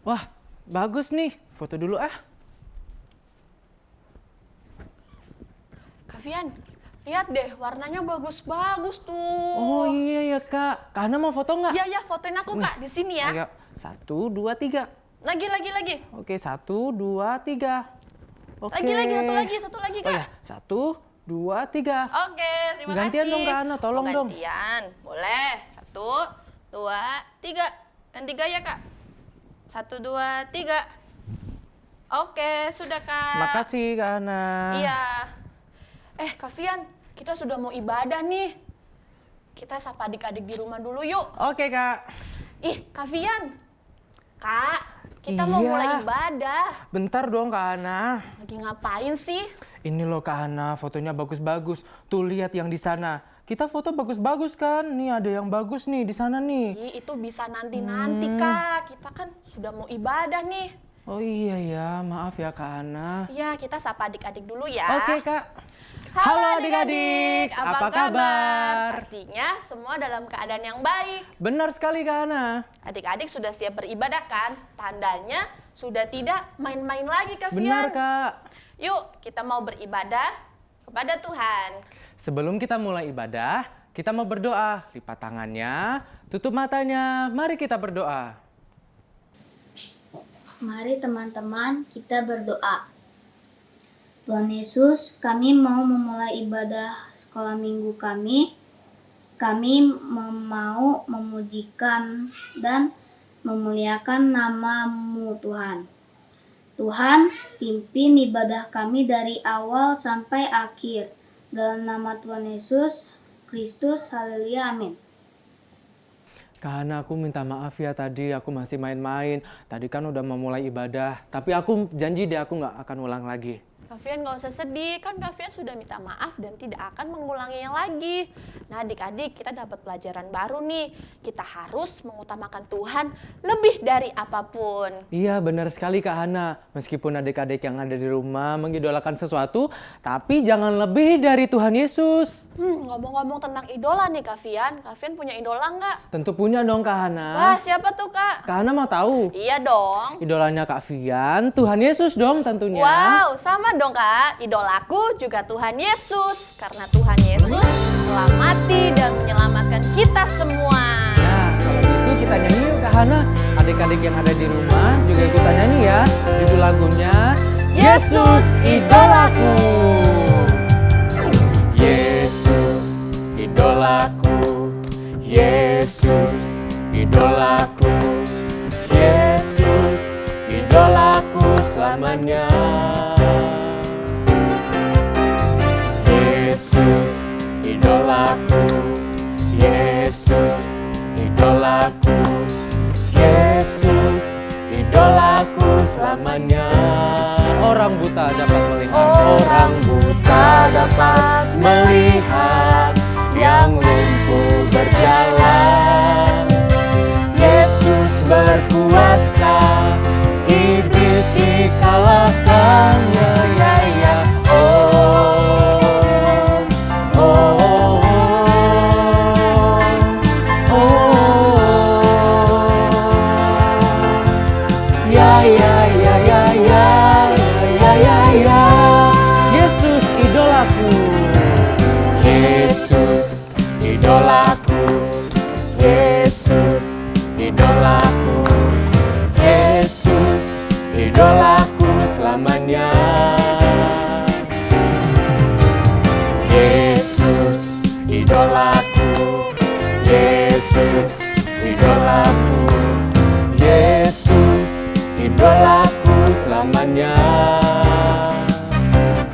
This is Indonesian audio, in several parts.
Wah, bagus nih. Foto dulu ah. Kak Fian, lihat deh warnanya bagus-bagus tuh. Oh iya ya Kak. Kak Hana mau foto nggak? Iya, fotoin aku Kak di sini ya. Ayo, 1, 2, 3. Lagi. Oke, 1, 2, 3. Oke. Satu lagi Kak. Oh ya, 1, 2, 3. Oke, terima kasih. Gantian dong Kak Hana, tolong dong. Gantian, boleh. 1, 2, 3. Ganti gaya Kak. 1, 2, 3. Oke, sudah Kak. Makasih Kak Hana. Iya. Kak Fian, kita sudah mau ibadah nih. Kita sapa adik-adik di rumah dulu yuk. Oke Kak. Kak Fian. Kak, kita mau Iya. mulai ibadah. Bentar dong Kak Hana. Lagi ngapain sih? Ini loh Kak Hana, fotonya bagus-bagus. Tuh lihat yang di sana. Kita foto bagus-bagus kan? Nih ada yang bagus nih di sana nih. Itu bisa nanti-nanti Kak. Kita kan sudah mau ibadah nih. Oh iya ya, maaf ya Kak Hana. Iya, kita sapa adik-adik dulu ya. Oke Kak. Halo adik-adik, apa kabar? Pastinya semua dalam keadaan yang baik. Benar sekali Kak Hana. Adik-adik sudah siap beribadah kan? Tandanya sudah tidak main-main lagi Kak Fian. Benar Kak. Yuk, kita mau beribadah kepada Tuhan. Sebelum kita mulai ibadah, kita mau berdoa. Lipat tangannya, tutup matanya. Mari kita berdoa. Mari teman-teman kita berdoa. Tuhan Yesus, kami mau memulai ibadah sekolah minggu kami. Kami mau memujikan dan memuliakan nama-Mu Tuhan. Tuhan, pimpin ibadah kami dari awal sampai akhir. Dalam nama Tuhan Yesus Kristus, haleluya, amin. Kak Hana, aku minta maaf ya tadi aku masih main-main. Tadi kan udah mau mulai ibadah, tapi aku janji deh aku nggak akan ulang lagi. Kak Fian nggak usah sedih, kan Kak Fian sudah minta maaf dan tidak akan mengulanginya lagi. Nah adik-adik, kita dapat pelajaran baru nih. Kita harus mengutamakan Tuhan lebih dari apapun. Iya benar sekali Kak Hana. Meskipun adik-adik yang ada di rumah mengidolakan sesuatu, tapi jangan lebih dari Tuhan Yesus. Ngomong-ngomong tentang idola nih Kak Fian punya idola nggak? Tentu punya dong Kak Hana. Wah, siapa tuh Kak? Kak Hana mau tahu? Iya dong. Idolanya Kak Fian, Tuhan Yesus dong tentunya. Wow, sama dong Kak. Idolaku juga Tuhan Yesus. Karena Tuhan Yesus telah mati dan menyelamatkan kita semua. Nah, kalau gitu kita nyanyi yuk Kak Hana. Adik-adik yang ada di rumah juga ikutan nyanyi ya. Judul lagunya Yesus Idolaku. Yesus idolaku. Yesus idolaku. Yesus idolaku selamanya. Yesus idolaku. Yesus idolaku. Yesus idolaku selamanya. Orang buta dapat melihat. Orang buta dapat melihat. Yang lumpuh berjalan. Yesus berkuasa. Iblis dikalahkannya. Ya ya. Yesus idolaku. Yesus idolaku. Yesus idolaku. Yesus idolaku selamanya. Yesus idolaku. Yesus idolaku. Yesus idolaku selamanya.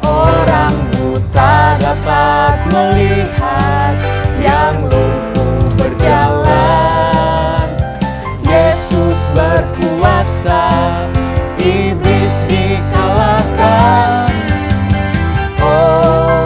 Orang buta dapat melihat. Yang lumpuh berjalan. Yesus berkuasa. Iblis dikalahkan. Oh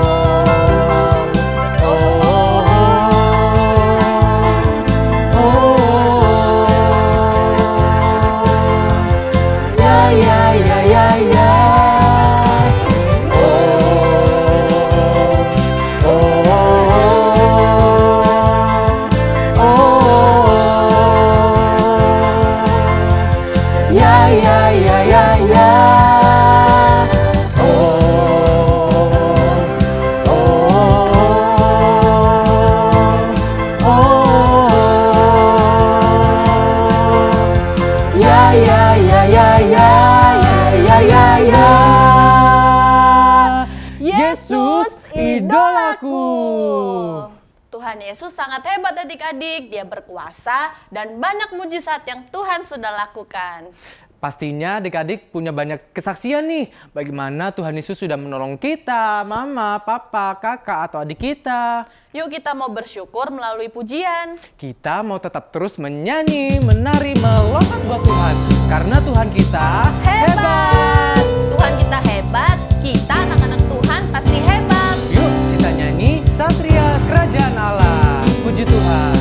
Tuhan Yesus sangat hebat adik-adik. Dia berkuasa dan banyak mujizat yang Tuhan sudah lakukan. Pastinya adik-adik punya banyak kesaksian nih. Bagaimana Tuhan Yesus sudah menolong kita, mama, papa, kakak, atau adik kita. Yuk kita mau bersyukur melalui pujian. Kita mau tetap terus menyanyi, menari, melompat buat Tuhan. Karena Tuhan kita Hebat! Tuhan kita hebat, kita anak-anak Tuhan pasti hebat. Yuk kita nyanyi Satria Kerajaan Allah. Puji Tuhan.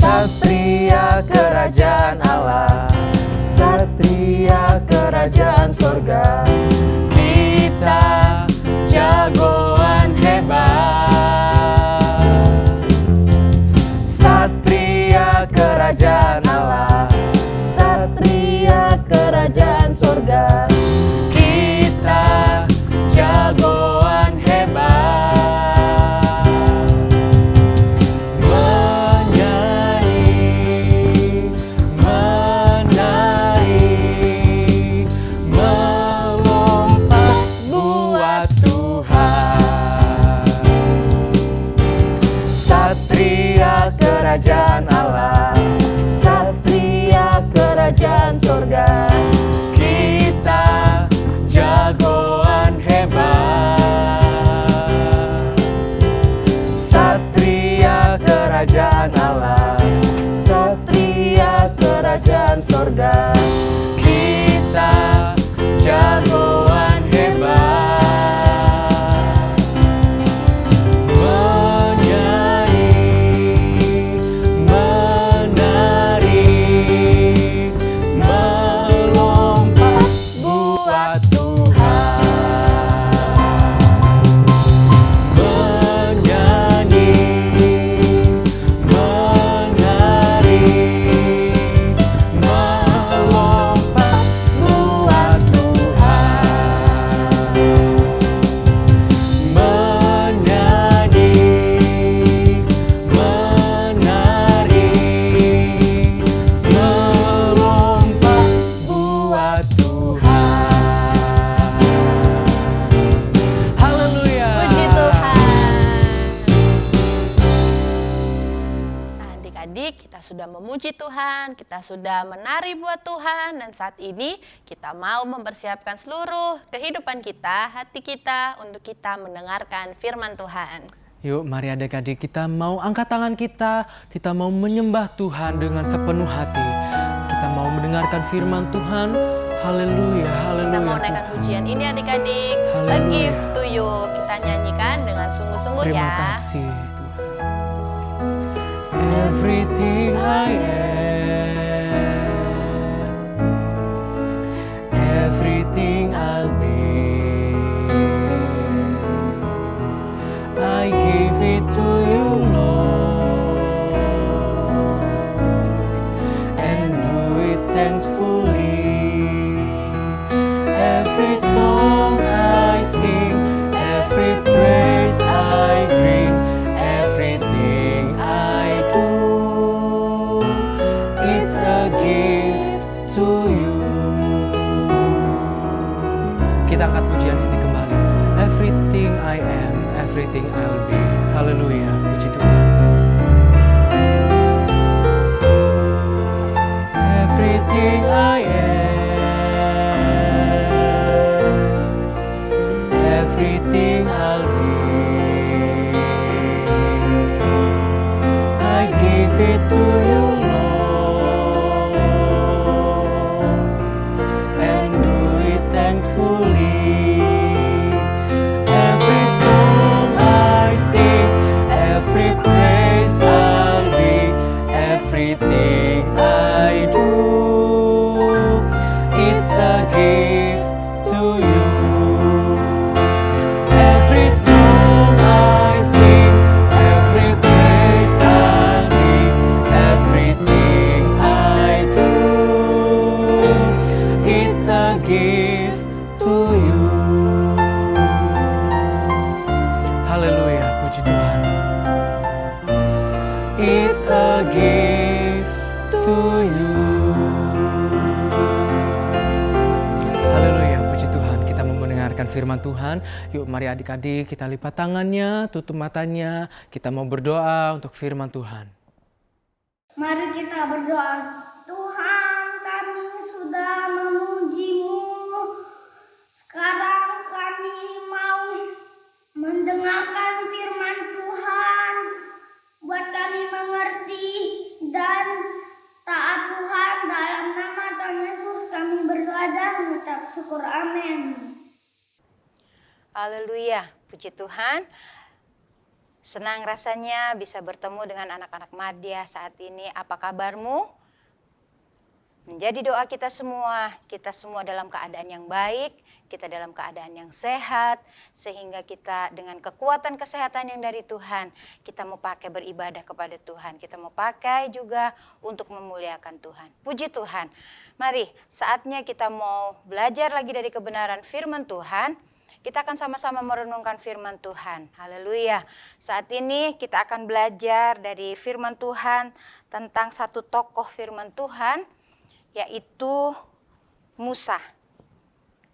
Satria Kerajaan Allah, Satria Kerajaan Sorga, kita jagoan hebat. Satria Kerajaan Allah, Satria Kerajaan Sorga, kita jagoan hebat. Kerajaan Allah, Satria Kerajaan Sorga, kita jagoan hebat. Satria Kerajaan Allah, Satria Kerajaan Sorga, kita jagoan hebat. Sudah memuji Tuhan, kita sudah menari buat Tuhan, dan saat ini kita mau mempersiapkan seluruh kehidupan kita, hati kita untuk kita mendengarkan firman Tuhan. Yuk mari adik-adik kita mau angkat tangan kita mau menyembah Tuhan dengan sepenuh hati. Kita mau mendengarkan firman Tuhan. Haleluya, haleluya. Kita mau naikkan pujian ini adik-adik. A gift to you. Kita nyanyikan dengan sungguh-sungguh ya. Terima kasih Tuhan. Everything I am, everything I'll be, I give it to you, Lord, and do it thankfully. Every song I sing, every praise I bring, everything I do, it's a gift to you. Kita angkat pujian ini kembali. Everything I am, everything I'll be. Haleluya, puji Tuhan. Everything I am, everything I'll be, I give it to you, Lord, and do it thankfully. Every song I sing, every praise I'll be, everything I do, firman Tuhan. Yuk mari adik-adik kita lipat tangannya, tutup matanya. Kita mau berdoa untuk firman Tuhan. Mari kita berdoa. Tuhan, kami sudah memuji-Mu. Sekarang kami mau mendengarkan firman Tuhan. Buat kami mengerti dan taat Tuhan. Dalam nama Tuhan Yesus kami berdoa dan mengucap syukur. Amin. Haleluya, puji Tuhan. Senang rasanya bisa bertemu dengan anak-anak Madya saat ini. Apa kabarmu? Menjadi doa kita semua dalam keadaan yang baik, kita dalam keadaan yang sehat, sehingga kita dengan kekuatan kesehatan yang dari Tuhan, kita mau pakai beribadah kepada Tuhan, kita mau pakai juga untuk memuliakan Tuhan. Puji Tuhan. Mari, saatnya kita mau belajar lagi dari kebenaran firman Tuhan. Kita akan sama-sama merenungkan firman Tuhan. Haleluya. Saat ini kita akan belajar dari firman Tuhan tentang satu tokoh firman Tuhan, yaitu Musa.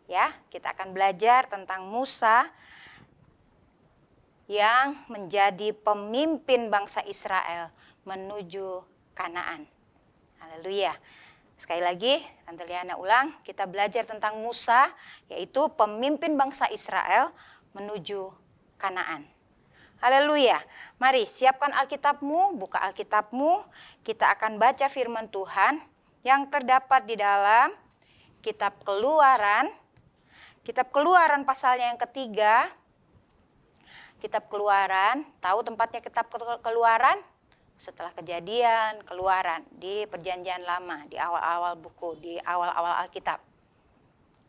Ya, kita akan belajar tentang Musa yang menjadi pemimpin bangsa Israel menuju Kanaan. Haleluya. Sekali lagi, Tante Liana ulang, kita belajar tentang Musa, yaitu pemimpin bangsa Israel menuju Kanaan. Haleluya. Mari siapkan Alkitabmu, buka Alkitabmu, kita akan baca firman Tuhan yang terdapat di dalam Kitab Keluaran. Kitab Keluaran pasalnya yang ketiga. Kitab Keluaran, tahu tempatnya Kitab Keluaran? Setelah Kejadian, Keluaran, di Perjanjian Lama, di awal-awal buku, di awal-awal Alkitab.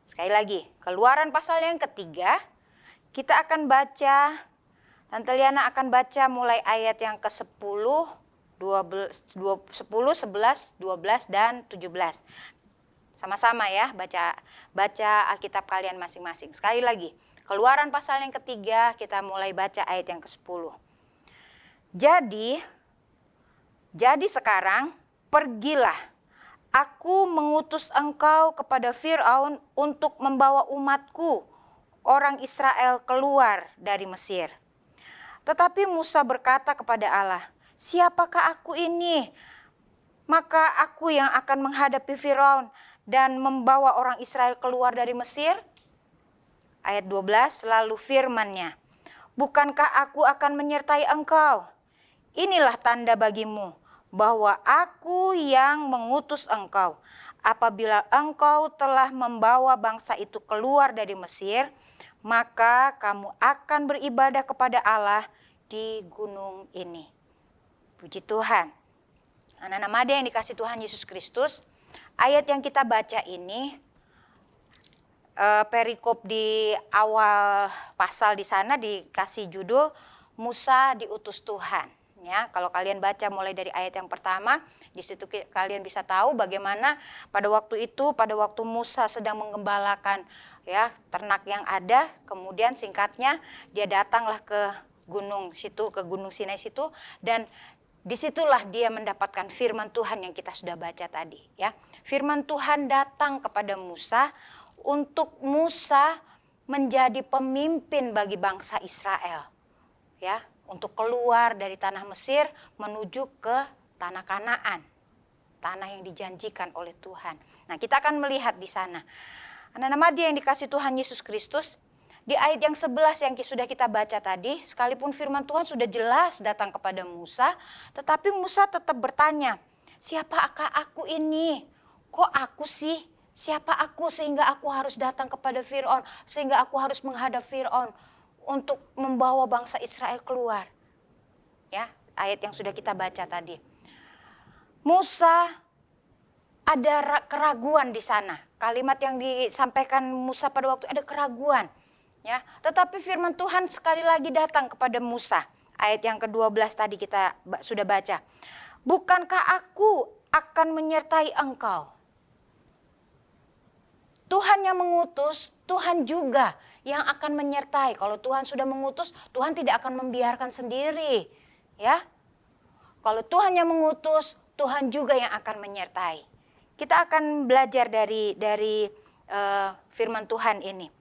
Sekali lagi, Keluaran pasal yang ketiga, kita akan baca, Tante Liana akan baca mulai ayat yang ke-10, 10, 11, 12, dan 17. Sama-sama ya, baca Alkitab kalian masing-masing. Sekali lagi, Keluaran pasal yang ketiga, kita mulai baca ayat yang ke-10. Jadi sekarang pergilah, aku mengutus engkau kepada Fir'aun untuk membawa umatku, orang Israel keluar dari Mesir. Tetapi Musa berkata kepada Allah, siapakah aku ini? Maka aku yang akan menghadapi Fir'aun dan membawa orang Israel keluar dari Mesir? Ayat 12, lalu firman-Nya, bukankah aku akan menyertai engkau? Inilah tanda bagimu bahwa aku yang mengutus engkau. Apabila engkau telah membawa bangsa itu keluar dari Mesir, maka kamu akan beribadah kepada Allah di gunung ini. Puji Tuhan. Anak-anak Madya yang dikasih Tuhan Yesus Kristus, ayat yang kita baca ini, perikop di awal pasal di sana dikasih judul Musa diutus Tuhan. Ya, kalau kalian baca mulai dari ayat yang pertama, di situ kalian bisa tahu bagaimana pada waktu itu, pada waktu Musa sedang menggembalakan ya ternak yang ada, kemudian singkatnya dia datanglah ke gunung situ, ke gunung Sinai situ, dan disitulah dia mendapatkan firman Tuhan yang kita sudah baca tadi. Ya, firman Tuhan datang kepada Musa untuk Musa menjadi pemimpin bagi bangsa Israel. Ya, untuk keluar dari tanah Mesir menuju ke tanah Kanaan, tanah yang dijanjikan oleh Tuhan. Nah, kita akan melihat di sana. Anak-anak Madya yang dikasih Tuhan Yesus Kristus, di ayat yang 11 yang sudah kita baca tadi, sekalipun firman Tuhan sudah jelas datang kepada Musa, tetapi Musa tetap bertanya, siapakah aku ini? Kok aku sih? Siapa aku sehingga aku harus datang kepada Fir'aun, sehingga aku harus menghadap Fir'aun untuk membawa bangsa Israel keluar. Ya, ayat yang sudah kita baca tadi. Musa ada keraguan di sana. Kalimat yang disampaikan Musa pada waktu ada keraguan. Ya, tetapi firman Tuhan sekali lagi datang kepada Musa. Ayat yang ke-12 tadi kita sudah baca. Bukankah aku akan menyertai engkau? Tuhan yang mengutus, Tuhan juga yang akan menyertai. Kalau Tuhan sudah mengutus, Tuhan tidak akan membiarkan sendiri, ya. Kalau Tuhan yang mengutus, Tuhan juga yang akan menyertai. Kita akan belajar dari firman Tuhan ini.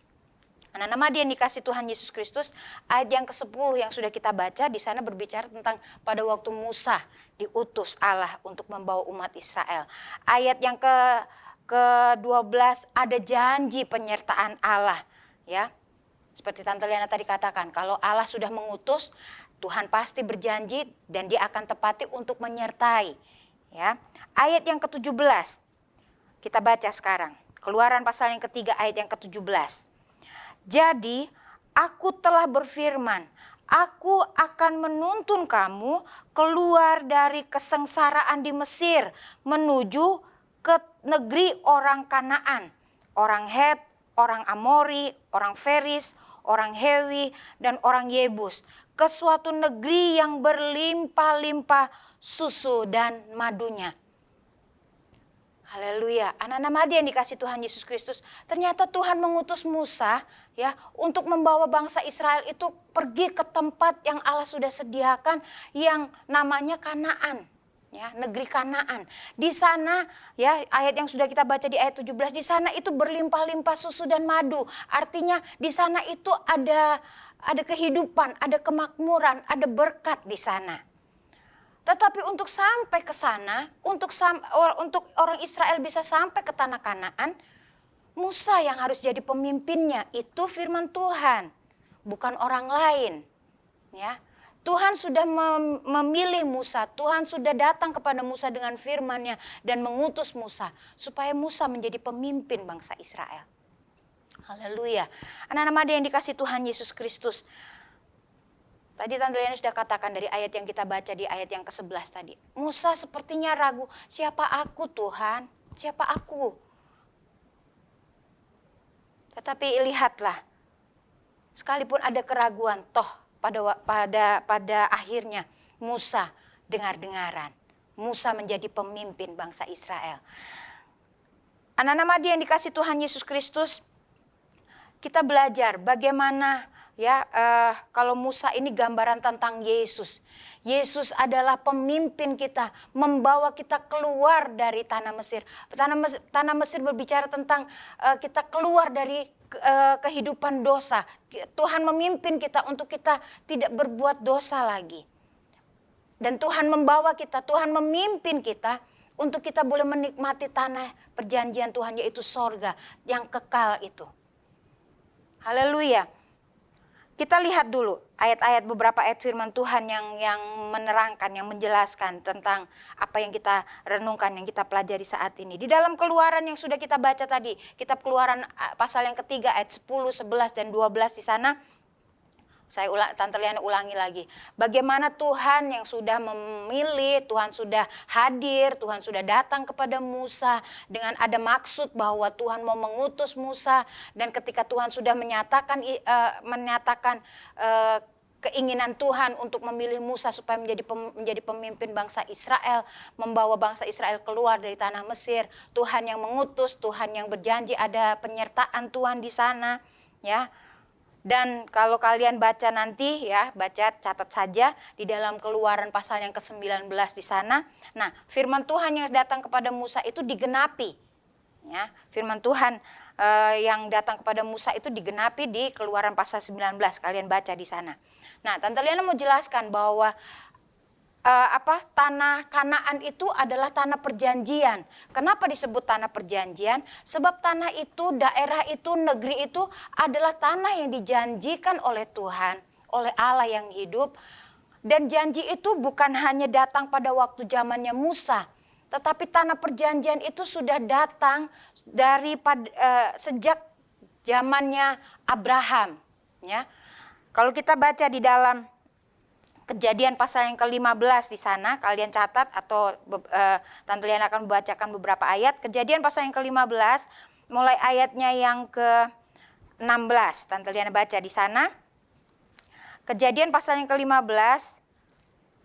Anak-anak Madi yang dikasih Tuhan Yesus Kristus, ayat yang ke-10 yang sudah kita baca di sana berbicara tentang pada waktu Musa diutus Allah untuk membawa umat Israel. Ayat yang ke-12 ada janji penyertaan Allah, ya. Seperti Tante Liana tadi katakan, kalau Allah sudah mengutus, Tuhan pasti berjanji dan Dia akan tepati untuk menyertai, ya. Ayat yang ke-17 kita baca sekarang. Keluaran pasal yang ketiga ayat yang ke-17. Jadi aku telah berfirman, aku akan menuntun kamu keluar dari kesengsaraan di Mesir menuju ke negeri orang Kanaan, orang Het, orang Amori, orang Feris, orang Hewi, dan orang Yebus, ke suatu negeri yang berlimpah-limpah susu dan madunya. Haleluya, anak-anak Madi yang dikasih Tuhan Yesus Kristus, ternyata Tuhan mengutus Musa ya untuk membawa bangsa Israel itu pergi ke tempat yang Allah sudah sediakan yang namanya Kanaan, ya, negeri Kanaan. Di sana ya, ayat yang sudah kita baca di ayat 17, di sana itu berlimpah-limpah susu dan madu. Artinya di sana itu ada kehidupan, ada kemakmuran, ada berkat di sana. Tetapi untuk sampai ke sana, untuk orang Israel bisa sampai ke tanah Kanaan, Musa yang harus jadi pemimpinnya. Itu firman Tuhan, bukan orang lain. Ya, Tuhan sudah memilih Musa, Tuhan sudah datang kepada Musa dengan firman-Nya dan mengutus Musa supaya Musa menjadi pemimpin bangsa Israel. Haleluya. Anak-anak Madi yang dikasih Tuhan Yesus Kristus. Tadi Tante Liana sudah katakan dari ayat yang kita baca di ayat yang ke-11 tadi. Musa sepertinya ragu, siapa aku Tuhan? Siapa aku? Tetapi lihatlah, sekalipun ada keraguan, toh pada akhirnya Musa dengar-dengaran. Musa menjadi pemimpin bangsa Israel. Anak-anak Madi yang dikasih Tuhan Yesus Kristus, kita belajar bagaimana ya, kalau Musa ini gambaran tentang Yesus. Yesus adalah pemimpin kita, membawa kita keluar dari tanah Mesir. Tanah Mesir berbicara tentang kita keluar dari kehidupan dosa. Tuhan memimpin kita untuk kita tidak berbuat dosa lagi. Dan Tuhan membawa kita, Tuhan memimpin kita untuk kita boleh menikmati tanah perjanjian Tuhan, yaitu sorga yang kekal itu. Haleluya. Kita lihat dulu beberapa ayat firman Tuhan yang menerangkan, yang menjelaskan tentang apa yang kita renungkan, yang kita pelajari saat ini. Di dalam Keluaran yang sudah kita baca tadi, kitab Keluaran pasal yang ketiga ayat 10, 11, dan 12 di sana. Tante Liana ulangi lagi. Bagaimana Tuhan yang sudah memilih, Tuhan sudah hadir, Tuhan sudah datang kepada Musa dengan ada maksud bahwa Tuhan mau mengutus Musa. Dan ketika Tuhan sudah menyatakan keinginan Tuhan untuk memilih Musa supaya menjadi pemimpin bangsa Israel, membawa bangsa Israel keluar dari tanah Mesir. Tuhan yang mengutus, Tuhan yang berjanji, ada penyertaan Tuhan di sana, ya. Dan kalau kalian baca nanti ya, catat saja di dalam Keluaran pasal yang ke-19 di sana. Nah, firman Tuhan yang datang kepada Musa itu digenapi. Ya, firman Tuhan yang datang kepada Musa itu digenapi di Keluaran pasal 19. Kalian baca di sana. Nah, Tante Liana mau jelaskan bahwa tanah Kanaan itu adalah tanah perjanjian. Kenapa disebut tanah perjanjian? Sebab tanah itu, daerah itu, negeri itu adalah tanah yang dijanjikan oleh Tuhan, oleh Allah yang hidup. Dan janji itu bukan hanya datang pada waktu zamannya Musa, tetapi tanah perjanjian itu sudah datang sejak zamannya Abraham. Ya, kalau kita baca di dalam Kejadian pasal yang ke-15 di sana, kalian catat atau Tante Liana akan membacakan beberapa ayat. Kejadian pasal yang ke-15, mulai ayatnya yang ke-16. Tante Liana baca di sana. Kejadian pasal yang ke-15,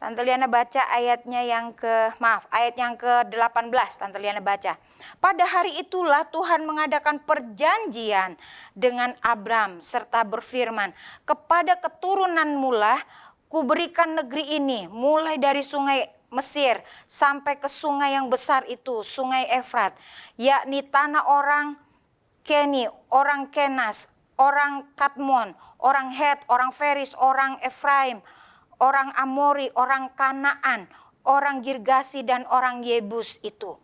Tante Liana baca ayat yang ke-18. Tante Liana baca. Pada hari itulah Tuhan mengadakan perjanjian dengan Abram serta berfirman, kepada keturunanmu lah Kuberikan negeri ini mulai dari sungai Mesir sampai ke sungai yang besar itu, sungai Efrat, yakni tanah orang Keni, orang Kenas, orang Kadmon, orang Het, orang Feris, orang Efraim, orang Amori, orang Kanaan, orang Girgasi, dan orang Yebus itu.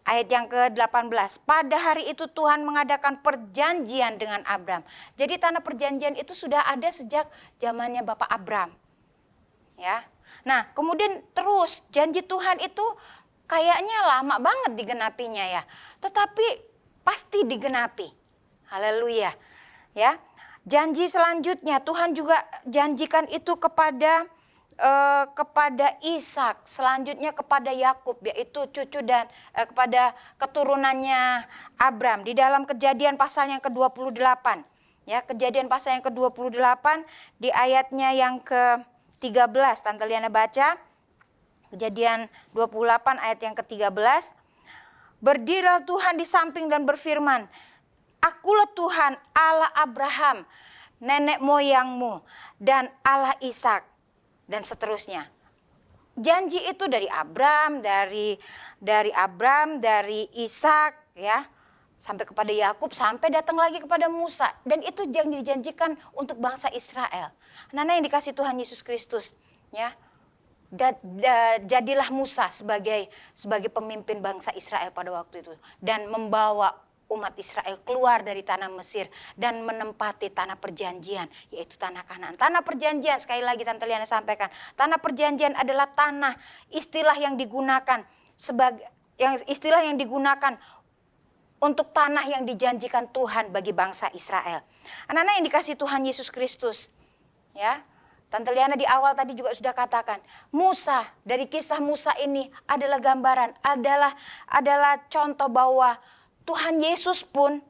Ayat yang ke-18, pada hari itu Tuhan mengadakan perjanjian dengan Abram. Jadi tanah perjanjian itu sudah ada sejak zamannya Bapak Abram. Ya. Nah, kemudian terus janji Tuhan itu kayaknya lama banget digenapinya ya. Tetapi pasti digenapi. Haleluya. Ya. Janji selanjutnya Tuhan juga janjikan itu kepada Ishak, selanjutnya kepada Yakub, yaitu cucu dan kepada keturunannya Abram di dalam Kejadian pasal yang ke-28. Ya, Kejadian pasal yang ke-28 di ayatnya yang ke-13. Tante Liana baca Kejadian 28 ayat yang ke-13. Berdirilah Tuhan di samping dan berfirman, Akulah Tuhan Allah Abraham, nenek moyangmu, dan Allah Ishak. Dan seterusnya. Janji itu dari Abram, dari Ishak ya, sampai kepada Yakub, sampai datang lagi kepada Musa, dan itu yang dijanjikan untuk bangsa Israel. Anak-anak yang dikasih Tuhan Yesus Kristus, ya. Jadilah Musa sebagai pemimpin bangsa Israel pada waktu itu dan membawa umat Israel keluar dari tanah Mesir dan menempati tanah perjanjian, yaitu tanah Kanaan. Tanah perjanjian, sekali lagi Tante Liana sampaikan, tanah perjanjian adalah tanah, istilah yang digunakan untuk tanah yang dijanjikan Tuhan bagi bangsa Israel. Anak-anak yang dikasih Tuhan Yesus Kristus, ya. Tante Liana di awal tadi juga sudah katakan, Musa, dari kisah Musa ini adalah gambaran, adalah contoh bahwa Tuhan Yesus pun,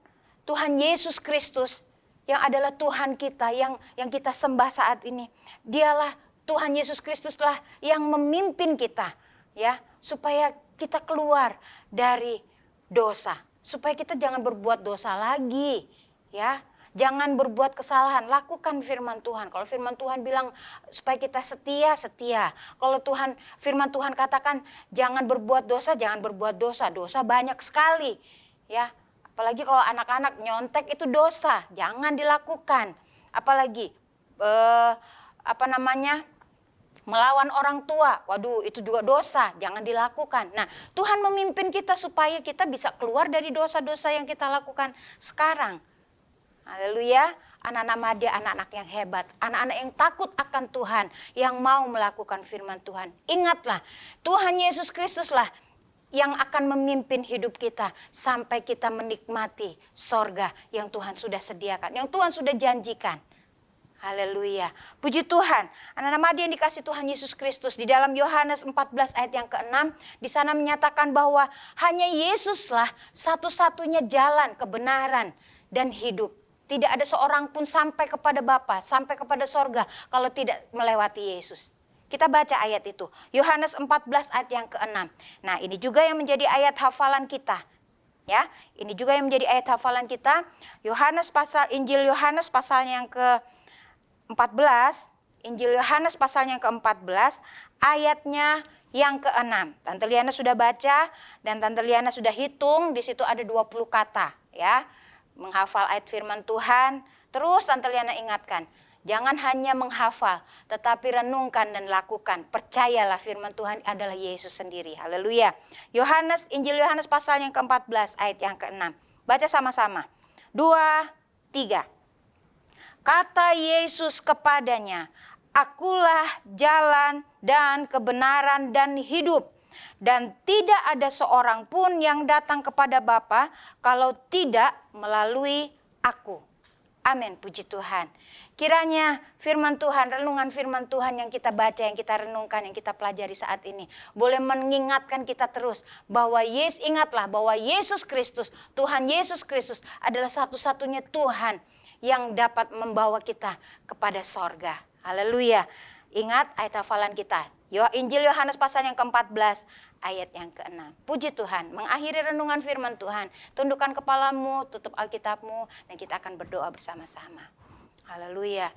Tuhan Yesus Kristus yang adalah Tuhan kita, yang kita sembah saat ini. Dialah Tuhan Yesus Kristuslah yang memimpin kita, ya, supaya kita keluar dari dosa, supaya kita jangan berbuat dosa lagi, ya. Jangan berbuat kesalahan, lakukan firman Tuhan. Kalau firman Tuhan bilang supaya kita setia. Kalau firman Tuhan katakan jangan berbuat dosa, jangan berbuat dosa. Dosa banyak sekali. Ya, apalagi kalau anak-anak nyontek itu dosa, jangan dilakukan. Apalagi melawan orang tua, waduh itu juga dosa, jangan dilakukan. Nah, Tuhan memimpin kita supaya kita bisa keluar dari dosa-dosa yang kita lakukan sekarang. Haleluya, anak-anak madya, anak-anak yang hebat, anak-anak yang takut akan Tuhan, yang mau melakukan firman Tuhan. Ingatlah, Tuhan Yesus Kristuslah yang akan memimpin hidup kita sampai kita menikmati sorga yang Tuhan sudah sediakan, yang Tuhan sudah janjikan. Haleluya. Puji Tuhan. Anak-anak madya yang dikasih Tuhan Yesus Kristus, di dalam Yohanes 14 ayat yang ke-6, di sana menyatakan bahwa hanya Yesuslah satu-satunya jalan, kebenaran, dan hidup. Tidak ada seorang pun sampai kepada Bapa, sampai kepada sorga kalau tidak melewati Yesus. Kita baca ayat itu. Yohanes 14 ayat yang ke-6. Nah, ini juga yang menjadi ayat hafalan kita. Ya, ini juga yang menjadi ayat hafalan kita. Injil Yohanes pasalnya yang ke-14, Injil Yohanes pasalnya yang ke-14, ayatnya yang ke-6. Tante Liana sudah baca dan Tante Liana sudah hitung, di situ ada 20 kata, ya. Menghafal ayat firman Tuhan, terus Tante Liana ingatkan, jangan hanya menghafal, tetapi renungkan dan lakukan. Percayalah firman Tuhan adalah Yesus sendiri. Haleluya. Injil Yohanes pasal yang ke-14 ayat yang ke-6. Baca sama-sama. 2, 3. Kata Yesus kepadanya, Akulah jalan dan kebenaran dan hidup. Dan tidak ada seorang pun yang datang kepada Bapa kalau tidak melalui aku. Amin, puji Tuhan. Kiranya firman Tuhan, renungan firman Tuhan yang kita baca, yang kita renungkan, yang kita pelajari saat ini boleh mengingatkan kita terus bahwa ingatlah bahwa Yesus Kristus, Tuhan Yesus Kristus adalah satu-satunya Tuhan yang dapat membawa kita kepada sorga. Haleluya. Ingat ayat hafalan kita. Injil Yohanes pasal yang ke-14 ayat yang ke-6. Puji Tuhan, mengakhiri renungan firman Tuhan. Tundukkan kepalamu, tutup Alkitabmu, dan kita akan berdoa bersama-sama. Haleluya.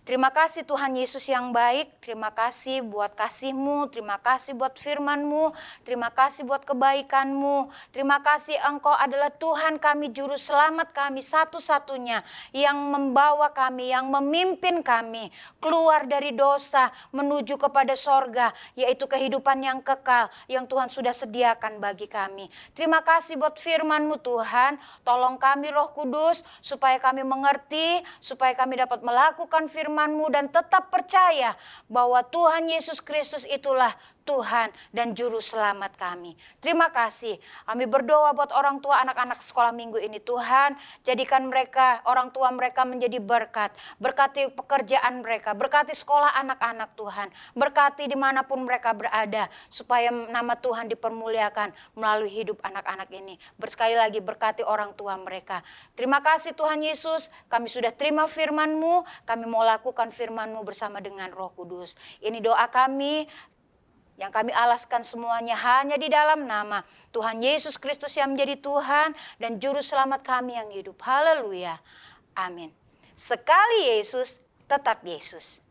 Terima kasih Tuhan Yesus yang baik, terima kasih buat kasih-Mu, terima kasih buat firman-Mu, terima kasih buat kebaikan-Mu, terima kasih Engkau adalah Tuhan kami, juru selamat kami satu-satunya yang membawa kami, yang memimpin kami keluar dari dosa menuju kepada sorga, yaitu kehidupan yang kekal yang Tuhan sudah sediakan bagi kami. Terima kasih buat firman-Mu Tuhan, tolong kami Roh Kudus supaya kami mengerti, supaya kami dapat melakukan firman-Mu dan tetap percaya bahwa Tuhan Yesus Kristus itulah Tuhan dan Juru Selamat kami. Terima kasih. Kami berdoa buat orang tua anak-anak sekolah minggu ini Tuhan. Jadikan mereka, orang tua mereka menjadi berkat. Berkati pekerjaan mereka, berkati sekolah anak-anak Tuhan. Berkati dimanapun mereka berada. Supaya nama Tuhan dipermuliakan melalui hidup anak-anak ini. Sekali lagi berkati orang tua mereka. Terima kasih Tuhan Yesus. Kami sudah terima firman-Mu. Kami mau lakukan firman-Mu bersama dengan Roh Kudus. Ini doa kami yang kami alaskan semuanya hanya di dalam nama Tuhan Yesus Kristus yang menjadi Tuhan dan Juru Selamat kami yang hidup. Haleluya. Amin. Sekali Yesus, tetap Yesus.